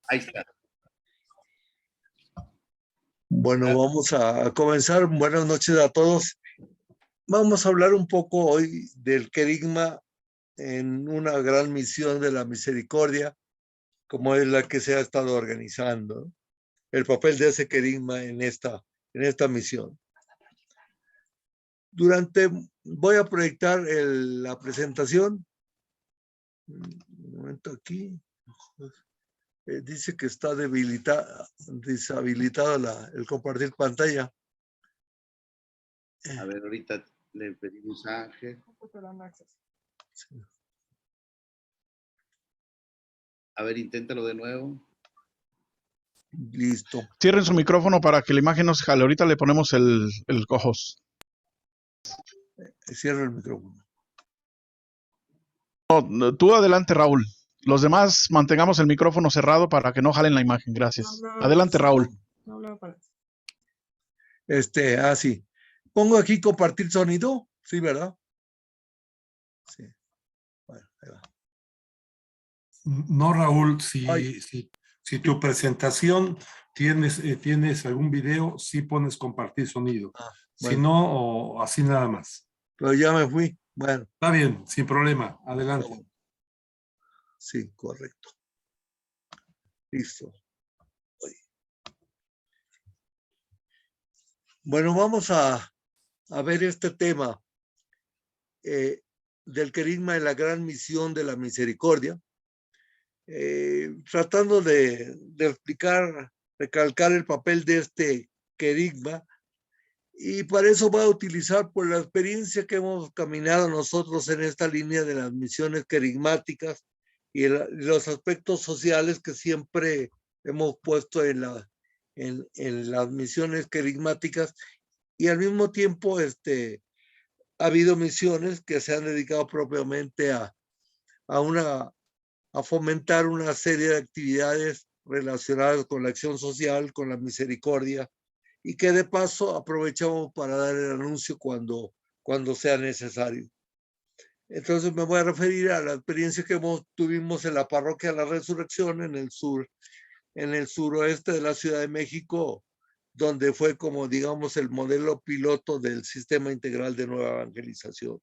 Ahí está. Bueno, vamos a comenzar. Buenas noches a todos. Vamos a hablar un poco hoy del querigma en una gran misión de la misericordia, como es la que se ha estado organizando. El papel de ese querigma en esta misión. Voy a proyectar la presentación. Un momento aquí. Dice que está deshabilitado el compartir pantalla. A ver, ahorita le pedimos a Ángel. Sí. A ver, inténtalo de nuevo. Listo. Cierren su micrófono para que la imagen no se jale. Ahorita le ponemos el cojos. Cierra el micrófono. No, tú adelante, Raúl. Los demás mantengamos el micrófono cerrado para que no jalen la imagen. Gracias. Adelante, Raúl. Sí. Pongo aquí compartir sonido. Sí, ¿verdad? Sí. Bueno, ahí va. No, Raúl, si tu presentación tienes algún video, sí pones compartir sonido. Bueno. Si no, o así nada más. Pero ya me fui. Bueno. Está bien, sin problema. Adelante. Sí, correcto. Listo. Bueno, vamos a ver este tema del querigma en la gran misión de la misericordia, tratando de explicar, recalcar el papel de este querigma, y para eso voy a utilizar por la experiencia que hemos caminado nosotros en esta línea de las misiones querigmáticas y los aspectos sociales que siempre hemos puesto en las misiones querigmáticas, y al mismo tiempo ha habido misiones que se han dedicado propiamente a fomentar una serie de actividades relacionadas con la acción social, con la misericordia, y que de paso aprovechamos para dar el anuncio cuando sea necesario. Entonces me voy a referir a la experiencia que tuvimos en la parroquia de la Resurrección en el suroeste de la Ciudad de México, donde fue como, digamos, el modelo piloto del sistema integral de nueva evangelización.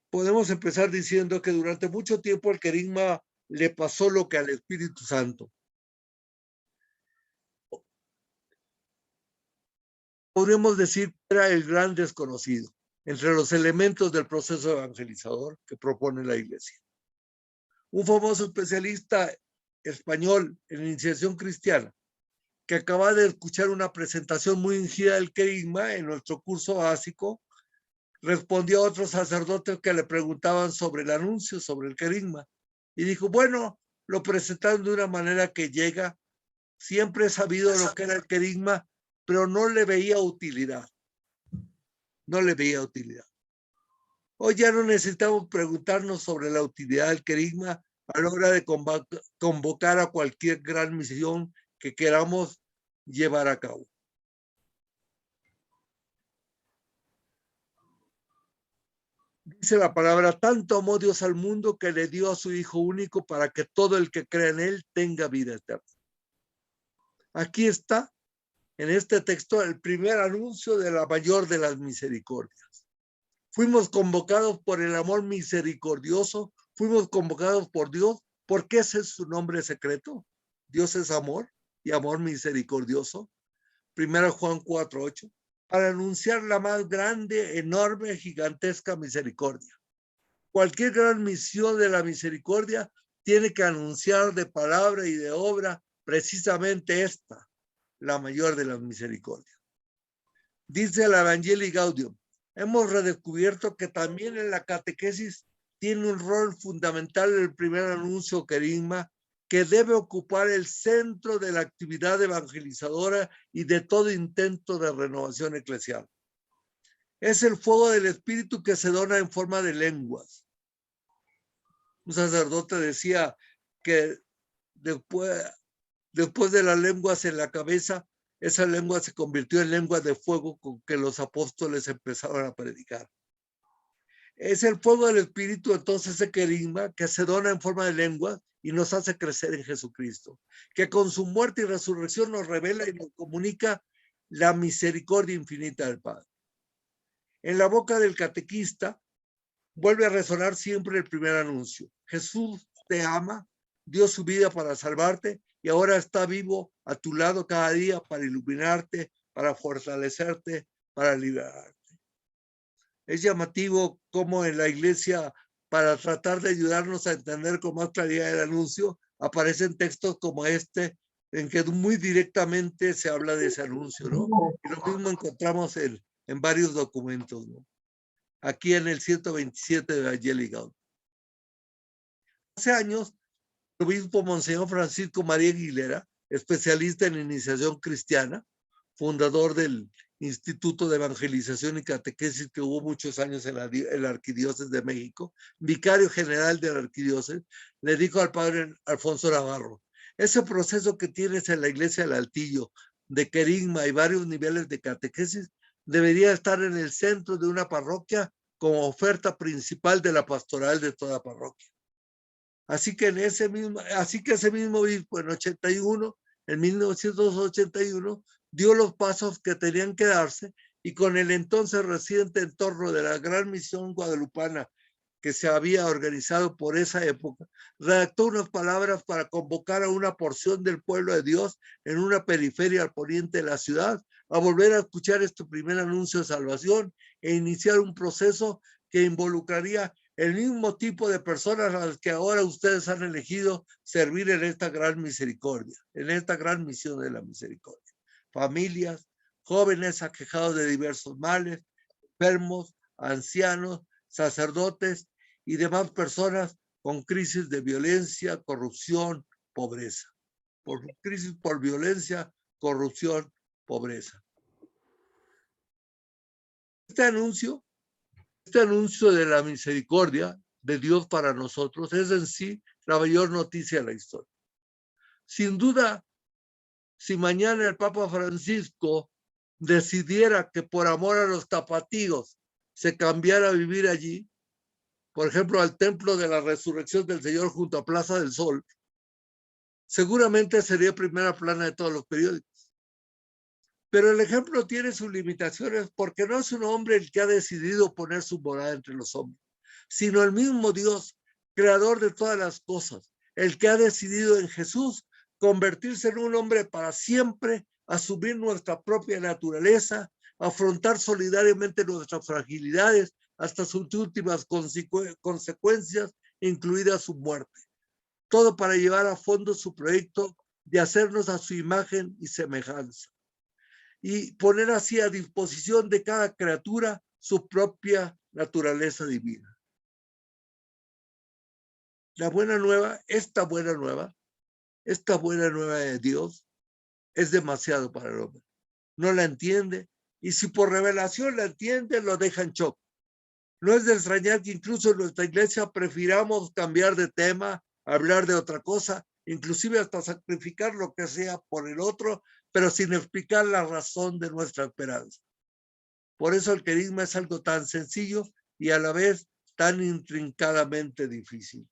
Podemos empezar diciendo que durante mucho tiempo al querigma le pasó lo que al Espíritu Santo. Podríamos decir que era el gran desconocido entre los elementos del proceso evangelizador que propone la Iglesia. Un famoso especialista español en iniciación cristiana, que acaba de escuchar una presentación muy ungida del querigma en nuestro curso básico, respondió a otros sacerdotes que le preguntaban sobre el anuncio, sobre el querigma, y dijo, bueno, lo presentaron de una manera que llega. Siempre he sabido lo que era el querigma, pero no le veía utilidad. No le veía utilidad. Hoy ya no necesitamos preguntarnos sobre la utilidad del querigma a la hora de convocar a cualquier gran misión que queramos llevar a cabo. Dice la palabra, tanto amó Dios al mundo que le dio a su Hijo único para que todo el que crea en él tenga vida eterna. Aquí está, en este texto, el primer anuncio de la mayor de las misericordias. Fuimos convocados por el amor misericordioso, fuimos convocados por Dios, porque ese es su nombre secreto. Dios es amor y amor misericordioso. 1 Juan 4:8, para anunciar la más grande, enorme, gigantesca misericordia. Cualquier gran misión de la misericordia tiene que anunciar de palabra y de obra precisamente esta, la mayor de las misericordias. Dice el Evangelii Gaudium, hemos redescubierto que también en la catequesis tiene un rol fundamental el primer anuncio querigma, que debe ocupar el centro de la actividad evangelizadora y de todo intento de renovación eclesial. Es el fuego del Espíritu que se dona en forma de lenguas. Un sacerdote decía que después de las lenguas en la cabeza, esa lengua se convirtió en lengua de fuego con que los apóstoles empezaron a predicar. Es el fuego del Espíritu, entonces ese querigma que se dona en forma de lengua y nos hace crecer en Jesucristo, que con su muerte y resurrección nos revela y nos comunica la misericordia infinita del Padre. En la boca del catequista vuelve a resonar siempre el primer anuncio. Jesús te ama, dio su vida para salvarte y ahora está vivo a tu lado cada día para iluminarte, para fortalecerte, para liberarte. Es llamativo cómo en la iglesia, para tratar de ayudarnos a entender con más claridad el anuncio, aparecen textos como este, en que muy directamente se habla de ese anuncio, ¿no? Y lo mismo encontramos en varios documentos, ¿no? Aquí en el 127 de la Yeli Gaud. Hace años, el obispo Monseñor Francisco María Aguilera, especialista en iniciación cristiana, fundador del Instituto de Evangelización y Catequesis que hubo muchos años en la Arquidiócesis de México, vicario general de la Arquidiócesis, le dijo al padre Alfonso Navarro, ese proceso que tienes en la iglesia del Altillo, de querigma y varios niveles de catequesis, debería estar en el centro de una parroquia como oferta principal de la pastoral de toda parroquia. Así que ese mismo obispo en 81, en 1981, dio los pasos que tenían que darse y con el entonces reciente entorno de la gran misión guadalupana que se había organizado por esa época, redactó unas palabras para convocar a una porción del pueblo de Dios en una periferia al poniente de la ciudad a volver a escuchar este primer anuncio de salvación e iniciar un proceso que involucraría el mismo tipo de personas a las que ahora ustedes han elegido servir en esta gran misericordia, en esta gran misión de la misericordia. Familias, jóvenes aquejados de diversos males, enfermos, ancianos, sacerdotes y demás personas con crisis de violencia, corrupción, pobreza. Por crisis por violencia, corrupción, pobreza. Este anuncio de la misericordia de Dios para nosotros es en sí la mayor noticia de la historia. Sin duda, si mañana el Papa Francisco decidiera que por amor a los tapatíos se cambiara a vivir allí, por ejemplo, al Templo de la Resurrección del Señor junto a Plaza del Sol, seguramente sería primera plana de todos los periódicos. Pero el ejemplo tiene sus limitaciones porque no es un hombre el que ha decidido poner su morada entre los hombres, sino el mismo Dios, creador de todas las cosas, el que ha decidido en Jesús convertirse en un hombre para siempre, asumir nuestra propia naturaleza, afrontar solidariamente nuestras fragilidades hasta sus últimas consecuencias, incluida su muerte. Todo para llevar a fondo su proyecto de hacernos a su imagen y semejanza y poner así a disposición de cada criatura su propia naturaleza divina. La buena nueva, esta buena nueva de Dios es demasiado para el hombre. No la entiende y si por revelación la entiende, lo deja en shock. No es de extrañar que incluso en nuestra iglesia prefiramos cambiar de tema, hablar de otra cosa, inclusive hasta sacrificar lo que sea por el otro, pero sin explicar la razón de nuestra esperanza. Por eso el querigma es algo tan sencillo y a la vez tan intrincadamente difícil.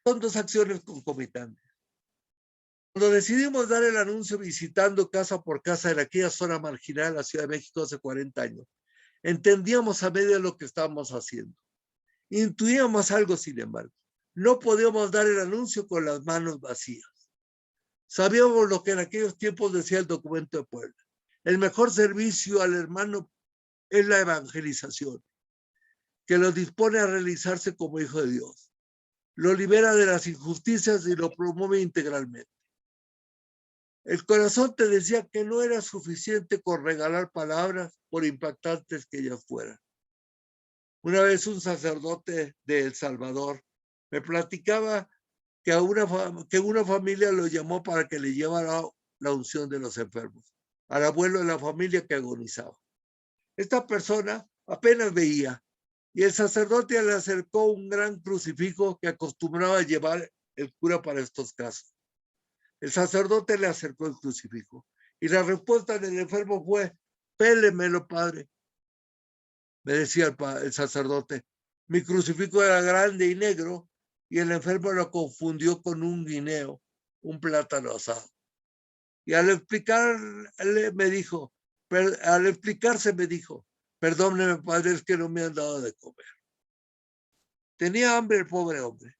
Son dos acciones concomitantes. Cuando decidimos dar el anuncio visitando casa por casa en aquella zona marginal de la Ciudad de México hace 40 años, entendíamos a medio lo que estábamos haciendo. Intuíamos algo, sin embargo. No podíamos dar el anuncio con las manos vacías. Sabíamos lo que en aquellos tiempos decía el documento de Puebla. El mejor servicio al hermano es la evangelización, que lo dispone a realizarse como hijo de Dios. Lo libera de las injusticias y lo promueve integralmente. El corazón te decía que no era suficiente con regalar palabras, por impactantes que ellas fueran. Una vez un sacerdote de El Salvador me platicaba que una familia lo llamó para que le llevara la unción de los enfermos, al abuelo de la familia que agonizaba. Esta persona apenas veía y el sacerdote le acercó un gran crucifijo que acostumbraba a llevar el cura para estos casos. El sacerdote le acercó el crucifijo y la respuesta del enfermo fue: pélemelo, padre. me decía el sacerdote. Mi crucifijo era grande y negro y el enfermo lo confundió con un guineo, un plátano asado. Y al explicarse me dijo, perdóneme, padre, es que no me han dado de comer. Tenía hambre el pobre hombre.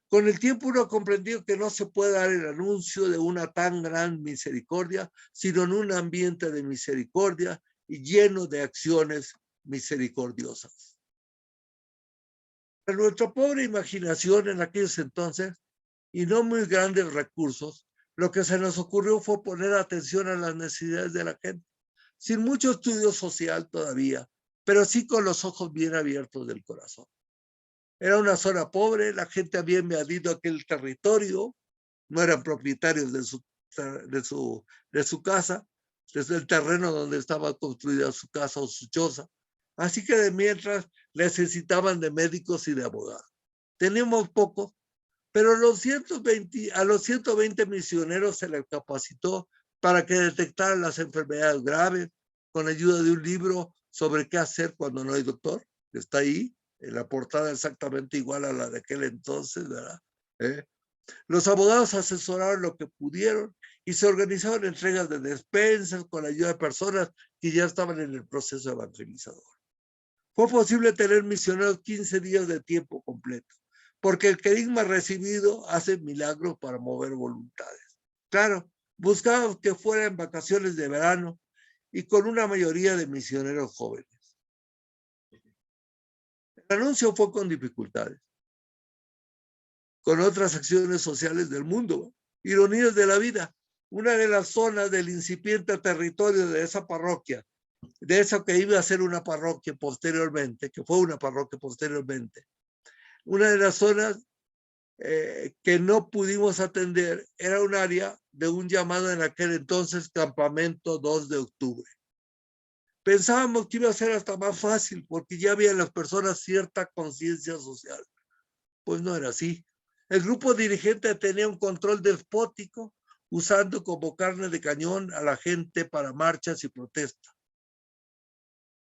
Con el tiempo uno comprendió que no se puede dar el anuncio de una tan gran misericordia, sino en un ambiente de misericordia y lleno de acciones misericordiosas. Para nuestra pobre imaginación en aquellos entonces, y no muy grandes recursos, lo que se nos ocurrió fue poner atención a las necesidades de la gente, sin mucho estudio social todavía, pero sí con los ojos bien abiertos del corazón. Era una zona pobre, la gente había invadido aquel territorio, no eran propietarios de su casa, desde el terreno donde estaba construida su casa o su choza. Así que de mientras necesitaban de médicos y de abogados. Teníamos pocos, pero a los 120 misioneros se les capacitó para que detectaran las enfermedades graves con ayuda de un libro sobre qué hacer cuando no hay doctor, que está ahí, en la portada exactamente igual a la de aquel entonces, ¿verdad? Los abogados asesoraron lo que pudieron y se organizaron entregas de despensas con la ayuda de personas que ya estaban en el proceso evangelizador. Fue posible tener misioneros 15 días de tiempo completo, porque el querigma recibido hace milagros para mover voluntades. Claro, buscábamos que fuera en vacaciones de verano y con una mayoría de misioneros jóvenes. El anuncio fue con dificultades, con otras acciones sociales del mundo, ironías de la vida. Una de las zonas del incipiente territorio de esa parroquia, de eso que iba a ser una parroquia posteriormente, que fue una parroquia posteriormente, una de las zonas que no pudimos atender era un área de un llamado en aquel entonces Campamento 2 de Octubre. Pensábamos que iba a ser hasta más fácil porque ya había en las personas cierta conciencia social. Pues no era así. El grupo dirigente tenía un control despótico, usando como carne de cañón a la gente para marchas y protestas.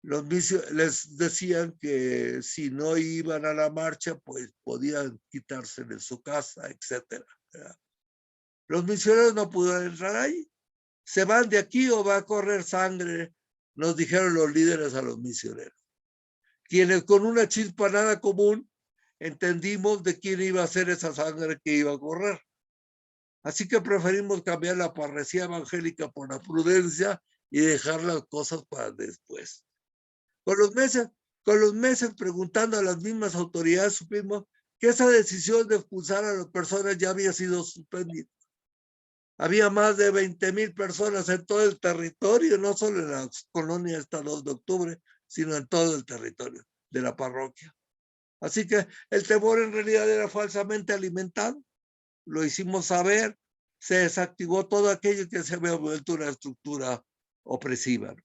Les decían que si no iban a la marcha, pues podían quitarse de su casa, etc. Los misioneros no pudieron entrar ahí. ¿Se van de aquí o va a correr sangre? Nos dijeron los líderes a los misioneros. Quienes con una chispa nada común entendimos de quién iba a ser esa sangre que iba a correr. Así que preferimos cambiar la parresía evangélica por la prudencia y dejar las cosas para después. Con los meses preguntando a las mismas autoridades supimos que esa decisión de expulsar a las personas ya había sido suspendida. Había más de 20,000 personas en todo el territorio, no solo en la colonia esta 2 de octubre, sino en todo el territorio de la parroquia. Así que el temor en realidad era falsamente alimentado. Lo hicimos saber, se desactivó todo aquello que se había vuelto una estructura opresiva.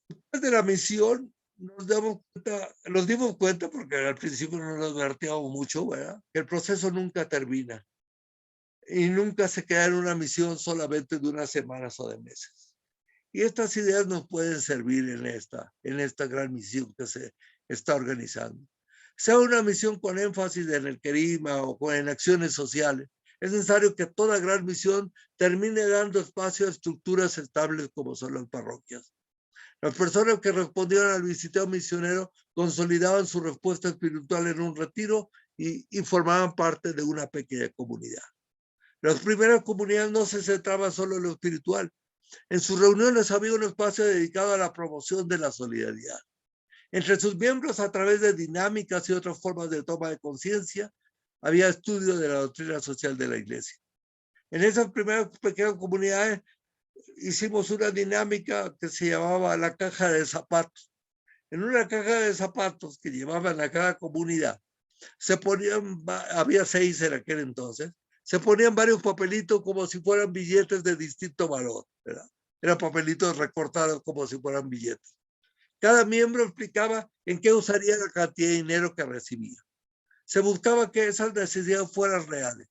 Después de la misión nos dimos cuenta, porque al principio no nos advertíamos mucho, ¿verdad? Que el proceso nunca termina y nunca se queda en una misión solamente de unas semanas o de meses. Y estas ideas nos pueden servir en esta gran misión que se está organizando. Sea una misión con énfasis en el querigma o en acciones sociales, es necesario que toda gran misión termine dando espacio a estructuras estables como son las parroquias. Las personas que respondieron al visiteo misionero consolidaban su respuesta espiritual en un retiro y formaban parte de una pequeña comunidad. Las primeras comunidades no se centraban solo en lo espiritual. En sus reuniones había un espacio dedicado a la promoción de la solidaridad. Entre sus miembros, a través de dinámicas y otras formas de toma de conciencia, había estudio de la doctrina social de la Iglesia. En esas primeras pequeñas comunidades hicimos una dinámica que se llamaba la caja de zapatos. En una caja de zapatos que llevaban a cada comunidad, se ponían, había 6 en aquel entonces, se ponían varios papelitos como si fueran billetes de distinto valor, ¿verdad? Eran papelitos recortados como si fueran billetes. Cada miembro explicaba en qué usaría la cantidad de dinero que recibía. Se buscaba que esas necesidades fueran reales.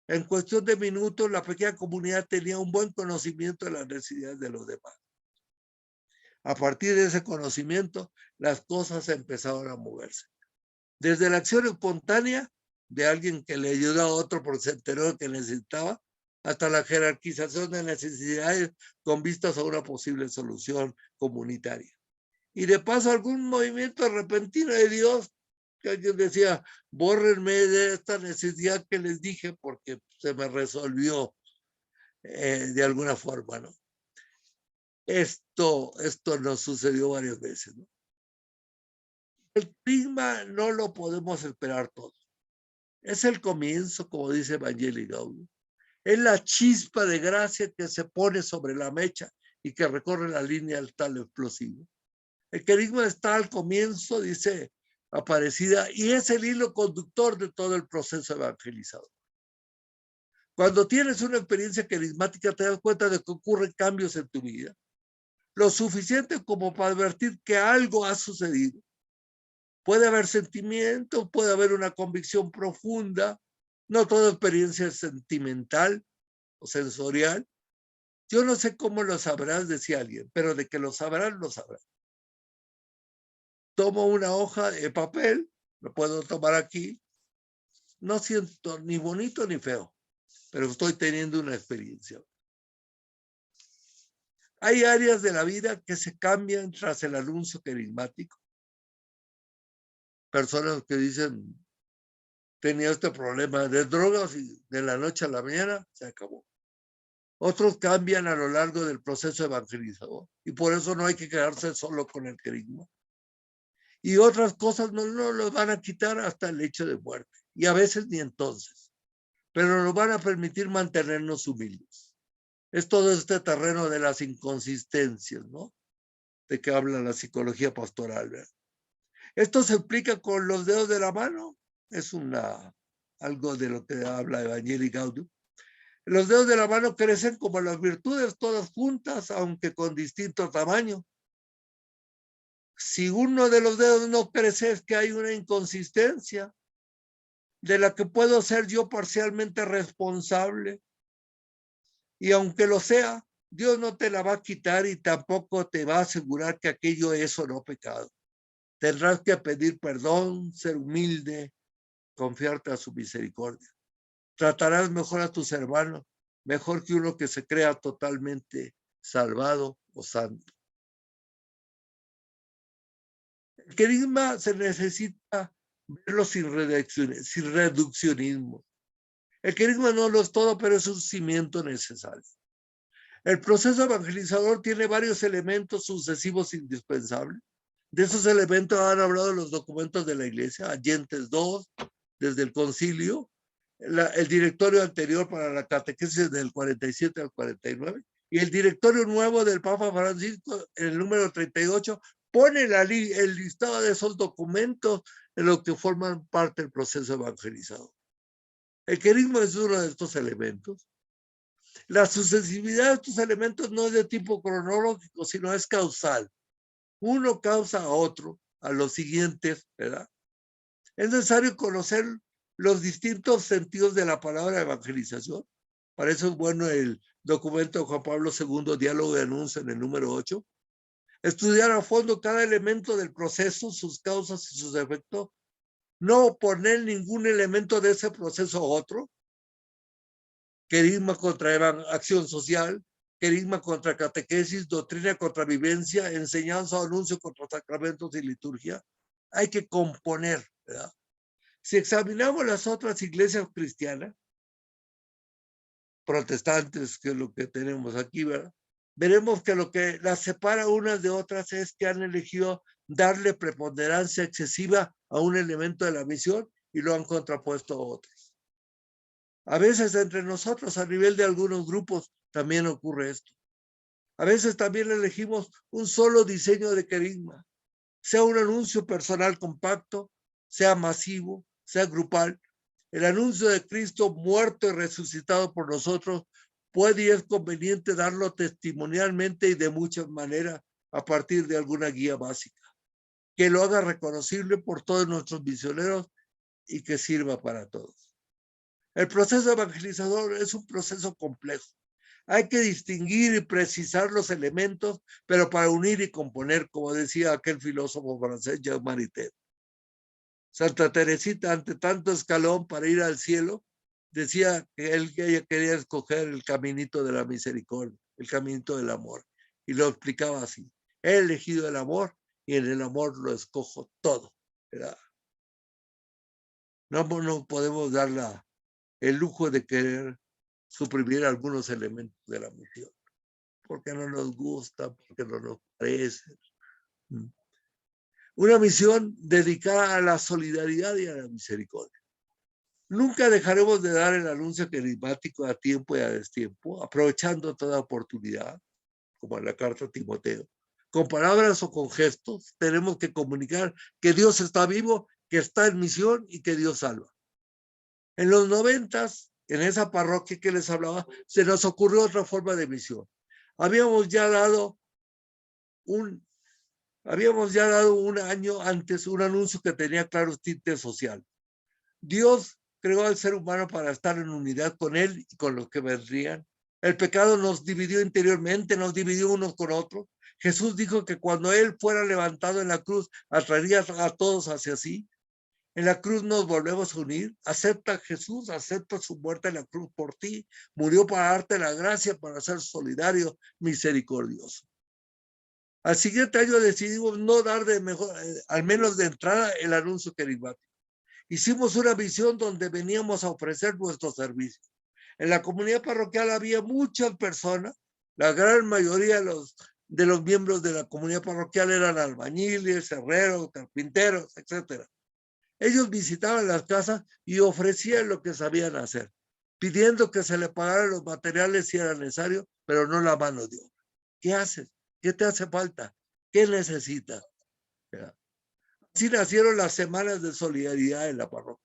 En cuestión de minutos, la pequeña comunidad tenía un buen conocimiento de las necesidades de los demás. A partir de ese conocimiento, las cosas empezaron a moverse. Desde la acción espontánea de alguien que le ayuda a otro porque se enteró que necesitaba, hasta la jerarquización de necesidades con vistas a una posible solución comunitaria. Y de paso algún movimiento repentino de Dios, que alguien decía, bórrenme de esta necesidad que les dije porque se me resolvió de alguna forma, ¿no? Esto nos sucedió varias veces, ¿no? El clima no lo podemos esperar todo. Es el comienzo, como dice Evangelii Gaudium. Es la chispa de gracia que se pone sobre la mecha y que recorre la línea del tal explosivo. El querigma está al comienzo, dice Aparecida, y es el hilo conductor de todo el proceso evangelizador. Cuando tienes una experiencia querigmática, te das cuenta de que ocurren cambios en tu vida, lo suficiente como para advertir que algo ha sucedido. Puede haber sentimiento, puede haber una convicción profunda, no toda experiencia es sentimental o sensorial. Yo no sé cómo lo sabrás, decía alguien, pero de que lo sabrás, lo sabrás. Tomo una hoja de papel, lo puedo tomar aquí, no siento ni bonito ni feo, pero estoy teniendo una experiencia. Hay áreas de la vida que se cambian tras el anuncio querigmático. Personas que dicen, tenía este problema de drogas y de la noche a la mañana se acabó. Otros cambian a lo largo del proceso evangelizador y por eso no hay que quedarse solo con el querigma. Y otras cosas no lo van a quitar hasta el hecho de muerte y a veces ni entonces, pero nos van a permitir mantenernos humildes. Es todo este terreno de las inconsistencias, ¿no? De que habla la psicología pastoral, ¿verdad? Esto se explica con los dedos de la mano. Es algo de lo que habla Evangelii Gaudium. Los dedos de la mano crecen como las virtudes, todas juntas, aunque con distinto tamaño. Si uno de los dedos no crece, es que hay una inconsistencia de la que puedo ser yo parcialmente responsable. Y aunque lo sea, Dios no te la va a quitar y tampoco te va a asegurar que aquello es o no pecado. Tendrás que pedir perdón, ser humilde, confiarte a su misericordia. Tratarás mejor a tus hermanos, mejor que uno que se crea totalmente salvado o santo. El querigma se necesita verlo sin reduccionismo. El querigma no lo es todo, pero es un cimiento necesario. El proceso evangelizador tiene varios elementos sucesivos indispensables. De esos elementos han hablado los documentos de la Iglesia, Allentes II, desde el concilio, el directorio anterior para la catequesis del 47 al 49, y el directorio nuevo del Papa Francisco, el número 38, pone el listado de esos documentos en los que forman parte del proceso evangelizador. El querigma es uno de estos elementos. La sucesividad de estos elementos no es de tipo cronológico, sino es causal. Uno causa a otro, a los siguientes, ¿verdad? Es necesario conocer los distintos sentidos de la palabra evangelización. Para eso es bueno el documento de Juan Pablo II, Diálogo de Anuncio, en el número 8. Estudiar a fondo cada elemento del proceso, sus causas y sus efectos. No poner ningún elemento de ese proceso a otro. Querigma contra acción social, querigma contra catequesis, doctrina contra vivencia, enseñanza o anuncio contra sacramentos y liturgia. Hay que componer, ¿verdad? Si examinamos las otras iglesias cristianas, protestantes, que es lo que tenemos aquí, ¿verdad? Veremos que lo que las separa unas de otras es que han elegido darle preponderancia excesiva a un elemento de la misión y lo han contrapuesto a otros. A veces entre nosotros, a nivel de algunos grupos, también ocurre esto. A veces también elegimos un solo diseño de querigma, sea un anuncio personal compacto, sea masivo, sea grupal. El anuncio de Cristo muerto y resucitado por nosotros puede y es conveniente darlo testimonialmente y de muchas maneras a partir de alguna guía básica, que lo haga reconocible por todos nuestros misioneros y que sirva para todos. El proceso evangelizador es un proceso complejo. Hay que distinguir y precisar los elementos, pero para unir y componer, como decía aquel filósofo francés Jean Maritain. Santa Teresita, ante tanto escalón para ir al cielo, decía que ella quería escoger el caminito de la misericordia, el caminito del amor. Y lo explicaba así: he elegido el amor y en el amor lo escojo todo. ¿Verdad? No podemos dar el lujo de querer suprimir algunos elementos de la misión, porque no nos gusta, porque no nos parece. Una misión dedicada a la solidaridad y a la misericordia. Nunca dejaremos de dar el anuncio carismático a tiempo y a destiempo, aprovechando toda oportunidad, como en la carta a Timoteo. Con palabras o con gestos, tenemos que comunicar que Dios está vivo, que está en misión y que Dios salva. En los 90s, en esa parroquia que les hablaba, se nos ocurrió otra forma de misión. Habíamos ya dado un año antes un anuncio que tenía claro tinte social. Dios creó al ser humano para estar en unidad con él y con los que vendrían. El pecado nos dividió interiormente, nos dividió unos con otros. Jesús dijo que cuando él fuera levantado en la cruz, atraería a todos hacia sí. En la cruz nos volvemos a unir. Acepta a Jesús, acepta su muerte en la cruz por ti. Murió para darte la gracia, para ser solidario, misericordioso. Al siguiente año decidimos no dar al menos de entrada, el anuncio carismático. Hicimos una visión donde veníamos a ofrecer nuestro servicio. En la comunidad parroquial había muchas personas, la gran mayoría de los miembros de la comunidad parroquial eran albañiles, herreros, carpinteros, etc. Ellos visitaban las casas y ofrecían lo que sabían hacer, pidiendo que se le pagaran los materiales si era necesario, pero no la mano de obra. ¿Qué haces? ¿Qué te hace falta? ¿Qué necesitas? Así nacieron las semanas de solidaridad en la parroquia.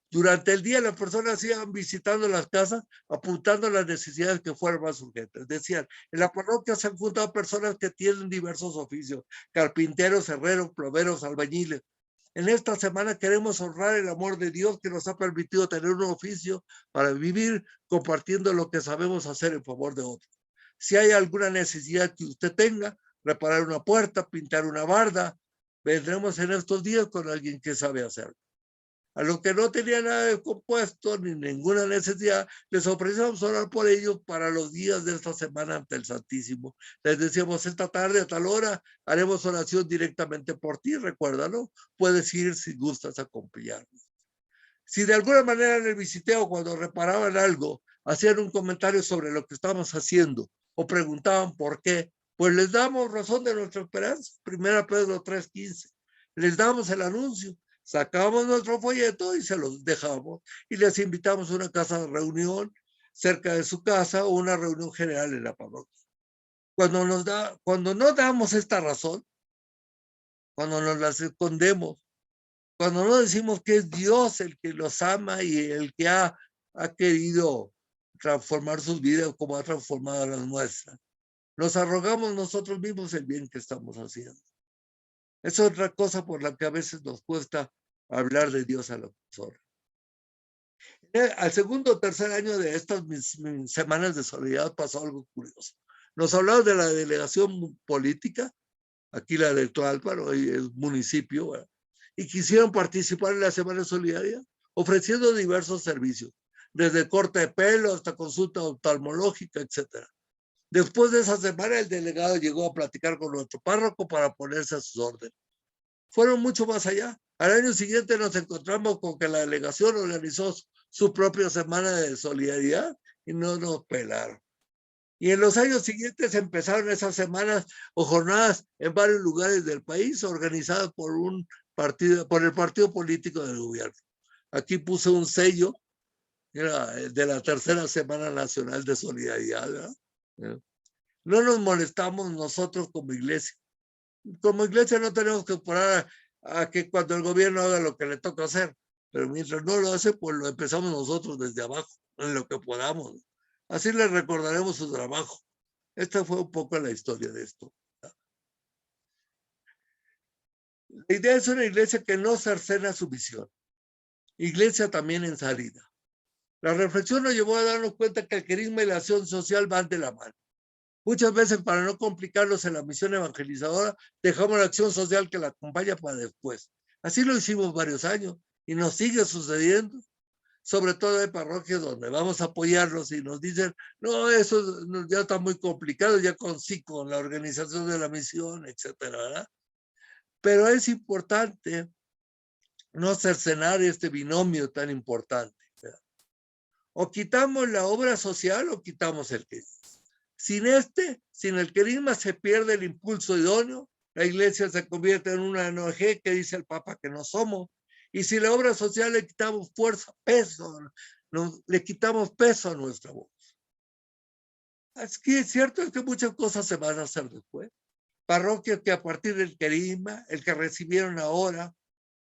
Durante el día las personas iban visitando las casas, apuntando las necesidades que fueran más urgentes. Decían, en la parroquia se han juntado personas que tienen diversos oficios, carpinteros, herreros, plomeros, albañiles. En esta semana queremos honrar el amor de Dios que nos ha permitido tener un oficio para vivir compartiendo lo que sabemos hacer en favor de otros. Si hay alguna necesidad que usted tenga, reparar una puerta, pintar una barda, vendremos en estos días con alguien que sabe hacerlo. A los que no tenían nada de compuesto ni ninguna necesidad, les ofrecíamos orar por ellos para los días de esta semana ante el Santísimo. Les decíamos, esta tarde a tal hora haremos oración directamente por ti, recuérdalo. Puedes ir si gustas acompañarnos. Si de alguna manera en el visiteo, cuando reparaban algo, hacían un comentario sobre lo que estábamos haciendo o preguntaban por qué, pues les damos razón de nuestra esperanza. 1 Pedro 3:15. Les damos el anuncio. Sacamos nuestro folleto y se los dejamos y les invitamos a una casa de reunión cerca de su casa o una reunión general en la parroquia. Cuando no damos esta razón, cuando nos las escondemos, cuando no decimos que es Dios el que los ama y el que ha querido transformar sus vidas como ha transformado las nuestras, nos arrogamos nosotros mismos el bien que estamos haciendo. Es otra cosa por la que a veces nos cuesta hablar de Dios a la persona. Al segundo o tercer año de estas mis semanas de solidaridad pasó algo curioso. Nos hablaron de la delegación política, aquí la de Tlalpan, hoy es municipio, ¿verdad? Y quisieron participar en la Semana de Solidaridad, ofreciendo diversos servicios, desde corte de pelo hasta consulta oftalmológica, etc. Después de esa semana, el delegado llegó a platicar con nuestro párroco para ponerse a sus órdenes. Fueron mucho más allá. Al año siguiente nos encontramos con que la delegación organizó su propia semana de solidaridad y no nos pelaron. Y en los años siguientes empezaron esas semanas o jornadas en varios lugares del país organizadas por el partido político del gobierno. Aquí puse un sello de la tercera Semana Nacional de Solidaridad, ¿verdad? No nos molestamos nosotros como iglesia. Como iglesia no tenemos que esperar a que cuando el gobierno haga lo que le toca hacer, pero mientras no lo hace, pues lo empezamos nosotros desde abajo, en lo que podamos. Así le recordaremos su trabajo. Esta fue un poco la historia de esto. La idea es una iglesia que no cercena su visión. Iglesia también en salida. La reflexión nos llevó a darnos cuenta que el querisma y la acción social van de la mano. Muchas veces, para no complicarnos en la misión evangelizadora, dejamos la acción social que la acompaña para después. Así lo hicimos varios años y nos sigue sucediendo. Sobre todo hay parroquias donde vamos a apoyarlos y nos dicen, no, eso ya está muy complicado, ya con la organización de la misión, etcétera, ¿verdad? Pero es importante no cercenar este binomio tan importante, ¿verdad? O quitamos la obra social o quitamos el querisma. Sin el querisma se pierde el impulso idóneo, la iglesia se convierte en una ONG que dice el Papa que no somos, y si la obra social le quitamos fuerza, peso, le quitamos peso a nuestra voz. Es que es cierto es que muchas cosas se van a hacer después. Parroquias que a partir del querisma, el que recibieron ahora,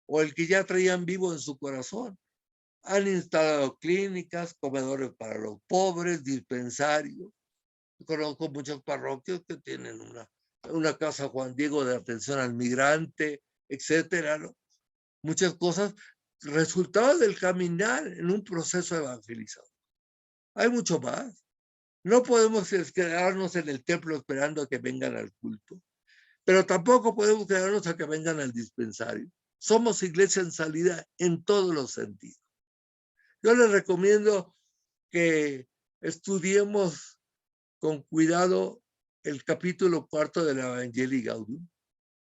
o el que ya traían vivo en su corazón, han instalado clínicas, comedores para los pobres, dispensarios. Conozco muchos parroquios que tienen una casa Juan Diego de atención al migrante, etcétera, ¿no? Muchas cosas, resultado del caminar en un proceso evangelizador. Hay mucho más. No podemos quedarnos en el templo esperando a que vengan al culto, pero tampoco podemos quedarnos a que vengan al dispensario. Somos iglesia en salida en todos los sentidos. Yo les recomiendo que estudiemos con cuidado el capítulo 4 de la Evangelii Gaudium.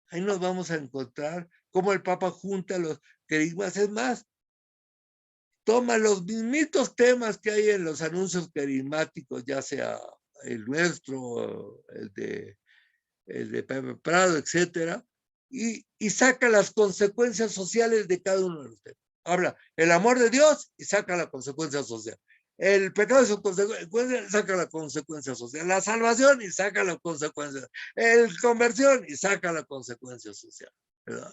Ahí nos vamos a encontrar cómo el Papa junta los querigmas. Es más, toma los mismitos temas que hay en los anuncios querigmáticos, ya sea el nuestro, el de Pepe Prado, etcétera, y saca las consecuencias sociales de cada uno de los temas. Habla el amor de Dios y saca la consecuencia social. El pecado es su consecuencia, saca la consecuencia social. La salvación y saca la consecuencia. El conversión y saca la consecuencia social, ¿verdad?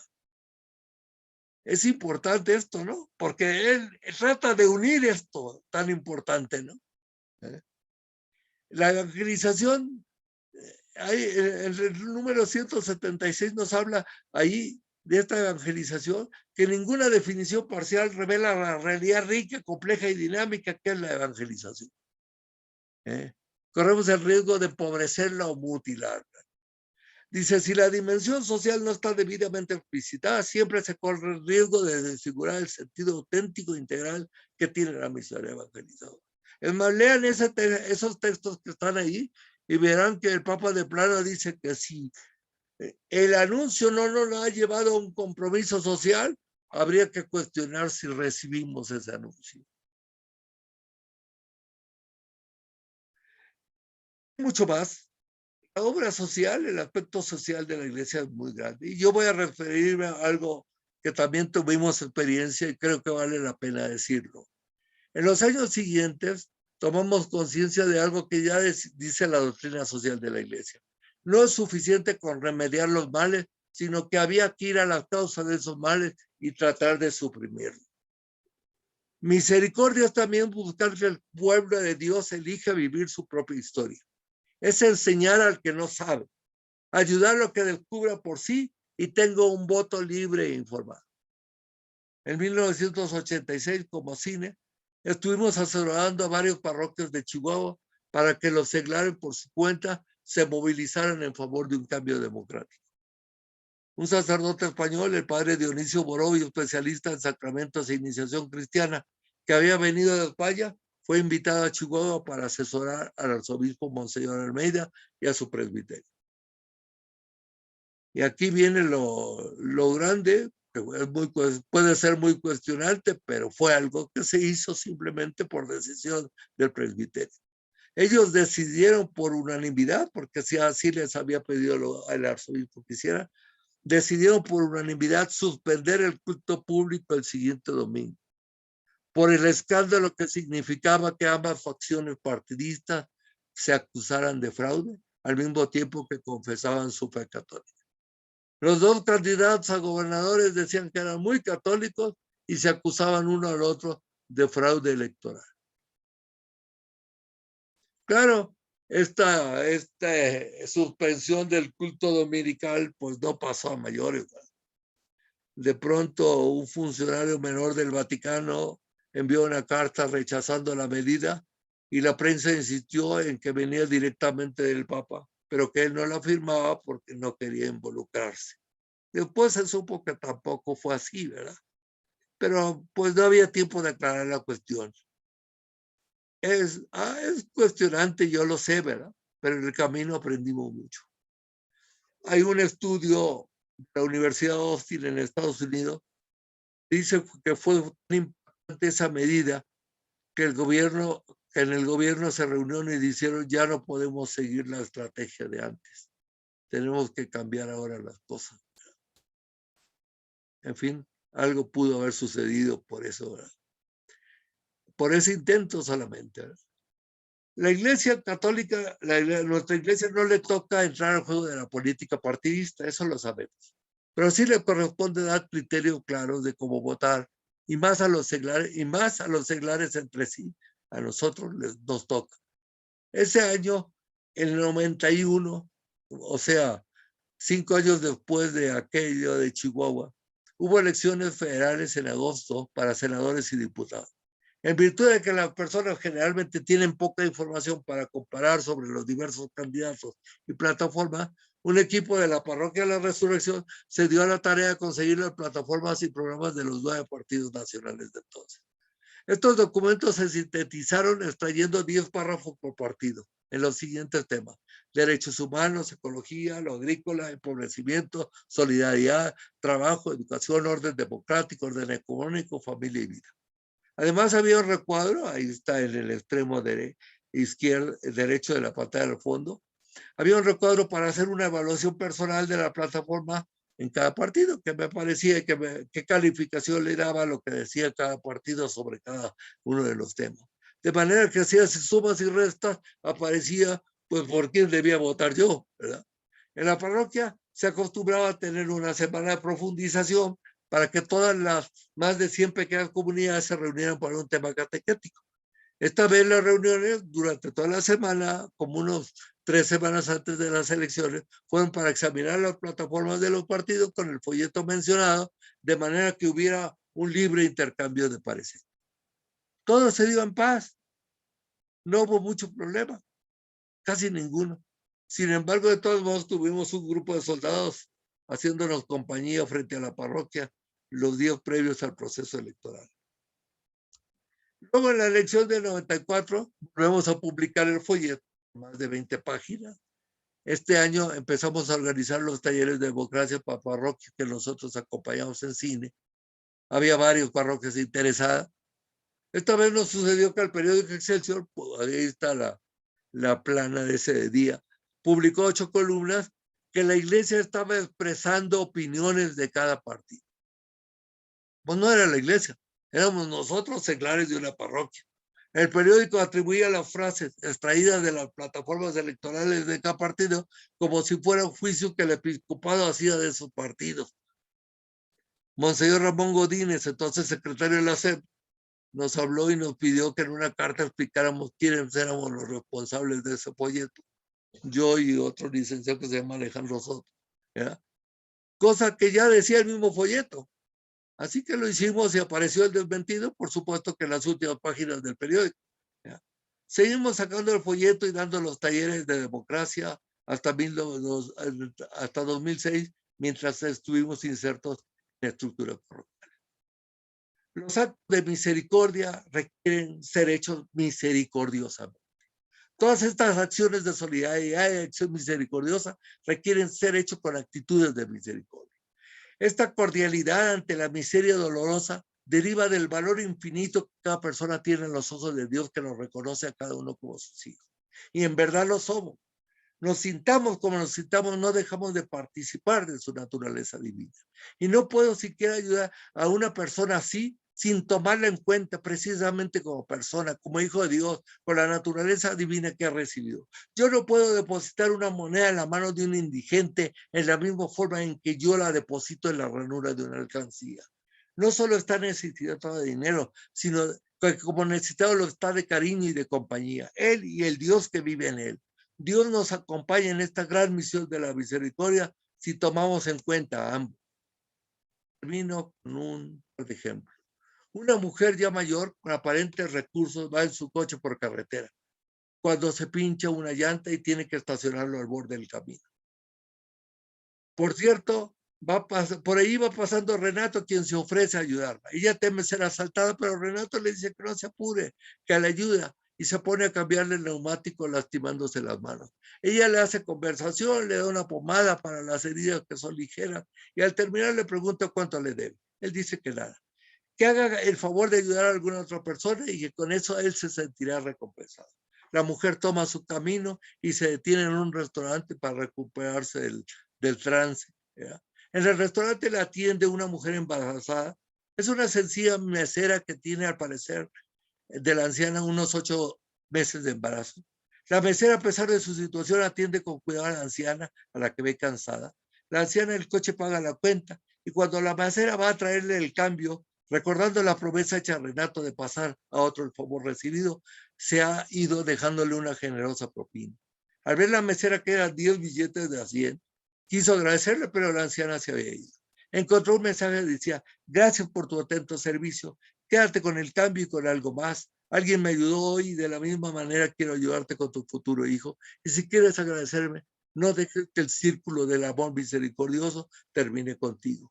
Es importante esto, ¿no? Porque él trata de unir esto tan importante, ¿no? La evangelización, el número 176 nos habla ahí de esta evangelización, que ninguna definición parcial revela la realidad rica, compleja y dinámica que es la evangelización. Corremos el riesgo de empobrecerla o mutilarla. Dice, si la dimensión social no está debidamente explicitada, siempre se corre el riesgo de desfigurar el sentido auténtico e integral que tiene la misión evangelizadora. Es más, lean esos textos que están ahí y verán que el Papa de plano dice que si el anuncio no nos ha llevado a un compromiso social, habría que cuestionar si recibimos ese anuncio. Mucho más. La obra social, el aspecto social de la iglesia es muy grande. Y yo voy a referirme a algo que también tuvimos experiencia y creo que vale la pena decirlo. En los años siguientes tomamos conciencia de algo que ya dice la doctrina social de la iglesia. No es suficiente con remediar los males, sino que había que ir a la causa de esos males y tratar de suprimirlos. Misericordia es también buscar que el pueblo de Dios elija vivir su propia historia. Es enseñar al que no sabe, ayudarlo a que descubra por sí y tenga un voto libre e informado. En 1986, como CINE, estuvimos asesorando a varios parroquios de Chihuahua para que los seglares por su cuenta se movilizaran en favor de un cambio democrático. Un sacerdote español, el padre Dionisio Borovio, especialista en sacramentos e iniciación cristiana, que había venido de España, fue invitado a Chihuahua para asesorar al arzobispo Monseñor Almeida y a su presbiterio. Y aquí viene lo grande, que puede ser muy cuestionante, pero fue algo que se hizo simplemente por decisión del presbiterio. Ellos decidieron por unanimidad, porque si así les había pedido al arzobispo que hiciera, decidieron por unanimidad suspender el culto público el siguiente domingo, por el escándalo que significaba que ambas facciones partidistas se acusaran de fraude, al mismo tiempo que confesaban su fe católica. Los dos candidatos a gobernadores decían que eran muy católicos y se acusaban uno al otro de fraude electoral. Claro, esta suspensión del culto dominical pues no pasó a mayores. De pronto un funcionario menor del Vaticano envió una carta rechazando la medida y la prensa insistió en que venía directamente del Papa, pero que él no la firmaba porque no quería involucrarse. Después se supo que tampoco fue así, ¿verdad? Pero pues no había tiempo de aclarar la cuestión. Es cuestionante, yo lo sé, ¿verdad? Pero en el camino aprendimos mucho. Hay un estudio de la Universidad de Austin en Estados Unidos que dice que fue tan importante esa medida que en el gobierno se reunieron y dijeron ya no podemos seguir la estrategia de antes. Tenemos que cambiar ahora las cosas. En fin, algo pudo haber sucedido por eso, ¿verdad? Por ese intento solamente, ¿verdad? La Iglesia Católica, nuestra Iglesia no le toca entrar al juego de la política partidista, eso lo sabemos. Pero sí le corresponde dar criterios claros de cómo votar, y más a los seglares entre sí. A nosotros nos toca. Ese año, en el 91, o sea, 5 años después de aquello de Chihuahua, hubo elecciones federales en agosto para senadores y diputados. En virtud de que las personas generalmente tienen poca información para comparar sobre los diversos candidatos y plataformas, un equipo de la Parroquia de la Resurrección se dio a la tarea de conseguir las plataformas y programas de los 9 partidos nacionales de entonces. Estos documentos se sintetizaron extrayendo 10 párrafos por partido en los siguientes temas: derechos humanos, ecología, lo agrícola, empobrecimiento, solidaridad, trabajo, educación, orden democrático, orden económico, familia y vida. Además había un recuadro, ahí está en el extremo derecho de la pantalla del fondo, había un recuadro para hacer una evaluación personal de la plataforma en cada partido, que me parecía qué calificación le daba lo que decía cada partido sobre cada uno de los temas. De manera que hacía sumas y restas, aparecía pues por quién debía votar yo, ¿verdad? En la parroquia se acostumbraba a tener una semana de profundización para que todas las más de 100 pequeñas comunidades se reunieran para un tema catequético. Esta vez las reuniones durante toda la semana, como unos 3 semanas antes de las elecciones, fueron para examinar las plataformas de los partidos con el folleto mencionado, de manera que hubiera un libre intercambio de pareceres. Todo se dio en paz. No hubo mucho problema, casi ninguno. Sin embargo, de todos modos, tuvimos un grupo de soldados haciéndonos compañía frente a la parroquia los días previos al proceso electoral. Luego, en la elección del 94, volvemos a publicar el folleto, más de 20 páginas. Este año empezamos a organizar los talleres de democracia para parroquias que nosotros acompañamos en cine. Había varios parroquias interesadas. Esta vez nos sucedió que el periódico Excelsior, pues, ahí está la plana de ese día, publicó 8 columnas que la iglesia estaba expresando opiniones de cada partido. Pues no era la iglesia, éramos nosotros seglares de una parroquia. El periódico atribuía las frases extraídas de las plataformas electorales de cada partido como si fuera un juicio que el episcopado hacía de esos partidos. Monseñor Ramón Godínez, entonces secretario de la SEP, nos habló y nos pidió que en una carta explicáramos quiénes éramos los responsables de ese folleto. Yo y otro licenciado que se llama Alejandro Soto, ¿verdad? Cosa que ya decía el mismo folleto. Así que lo hicimos y apareció el desmentido, por supuesto que en las últimas páginas del periódico. ¿Ya? Seguimos sacando el folleto y dando los talleres de democracia hasta 2006, mientras estuvimos insertos en estructuras parroquiales. Los actos de misericordia requieren ser hechos misericordiosamente. Todas estas acciones de solidaridad y acción misericordiosa requieren ser hechos con actitudes de misericordia. Esta cordialidad ante la miseria dolorosa deriva del valor infinito que cada persona tiene en los ojos de Dios, que nos reconoce a cada uno como sus hijos. Y en verdad lo somos. Nos sintamos como nos sintamos, no dejamos de participar de su naturaleza divina. Y no puedo siquiera ayudar a una persona así sin tomarla en cuenta precisamente como persona, como hijo de Dios, con la naturaleza divina que ha recibido. Yo no puedo depositar una moneda en la mano de un indigente en la misma forma en que yo la deposito en la ranura de una alcancía. No solo está necesitado de dinero, sino que como necesitado lo está de cariño y de compañía. Él y el Dios que vive en él. Dios nos acompaña en esta gran misión de la misericordia si tomamos en cuenta a ambos. Termino con un ejemplo. Una mujer ya mayor, con aparentes recursos, va en su coche por carretera, cuando se pincha una llanta y tiene que estacionarlo al borde del camino. Por cierto, por ahí va pasando Renato, quien se ofrece a ayudarla. Ella teme ser asaltada, pero Renato le dice que no se apure, que la ayuda, y se pone a cambiarle el neumático lastimándose las manos. Ella le hace conversación, le da una pomada para las heridas que son ligeras, y al terminar le pregunta cuánto le debe. Él dice que nada. Que haga el favor de ayudar a alguna otra persona y que con eso él se sentirá recompensado. La mujer toma su camino y se detiene en un restaurante para recuperarse del trance. ¿Ya? En el restaurante la atiende una mujer embarazada. Es una sencilla mesera que tiene, al parecer, de la anciana unos 8 meses de embarazo. La mesera, a pesar de su situación, atiende con cuidado a la anciana, a la que ve cansada. La anciana del coche paga la cuenta y cuando la mesera va a traerle el cambio, recordando la promesa hecha a Renato de pasar a otro el favor recibido, se ha ido dejándole una generosa propina. Al ver la mesera que eran 10 billetes de a 100, quiso agradecerle, pero la anciana se había ido. Encontró un mensaje que decía: gracias por tu atento servicio, quédate con el cambio y con algo más. Alguien me ayudó hoy y de la misma manera quiero ayudarte con tu futuro hijo. Y si quieres agradecerme, no dejes que el círculo del amor misericordioso termine contigo.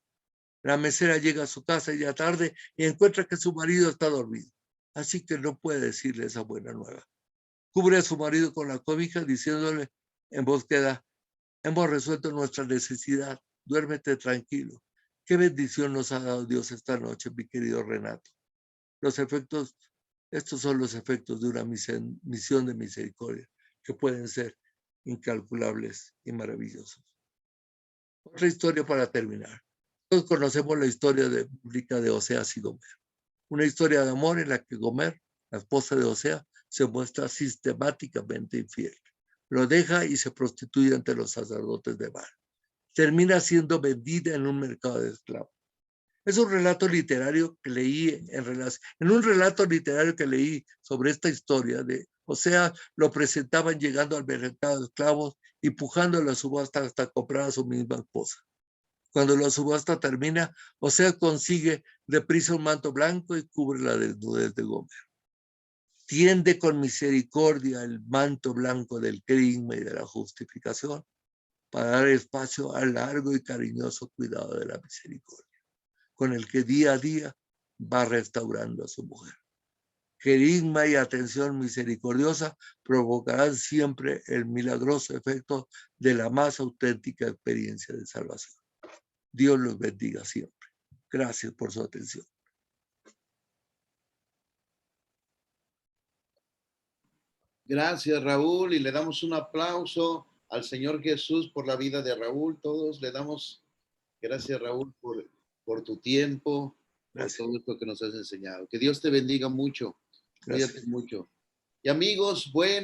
La mesera llega a su casa ya tarde y encuentra que su marido está dormido, así que no puede decirle esa buena nueva. Cubre a su marido con la cobija diciéndole en voz queda: hemos resuelto nuestra necesidad, duérmete tranquilo. Qué bendición nos ha dado Dios esta noche, mi querido Renato. Estos son los efectos de una misión de misericordia que pueden ser incalculables y maravillosos. Otra historia para terminar. Todos conocemos la historia bíblica de Oseas y Gomer. Una historia de amor en la que Gomer, la esposa de Oseas, se muestra sistemáticamente infiel. Lo deja y se prostituye ante los sacerdotes de Baal. Termina siendo vendida en un mercado de esclavos. Es un relato literario que leí en un relato literario que leí sobre esta historia de Oseas. Lo presentaban llegando al mercado de esclavos y pujando la subasta hasta comprar a su misma esposa. Cuando la subasta termina, Oseas consigue deprisa un manto blanco y cubre la desnudez de Gomer. Tiende con misericordia el manto blanco del carisma y de la justificación para dar espacio al largo y cariñoso cuidado de la misericordia, con el que día a día va restaurando a su mujer. Carisma y atención misericordiosa provocarán siempre el milagroso efecto de la más auténtica experiencia de salvación. Dios los bendiga siempre. Gracias por su atención. Gracias, Raúl, y le damos un aplauso al Señor Jesús por la vida de Raúl. Todos le damos gracias, Raúl, por tu tiempo, Gracias. por todo esto que nos has enseñado. Que Dios te bendiga mucho. Gracias. Cuídate mucho. Y amigos, bueno.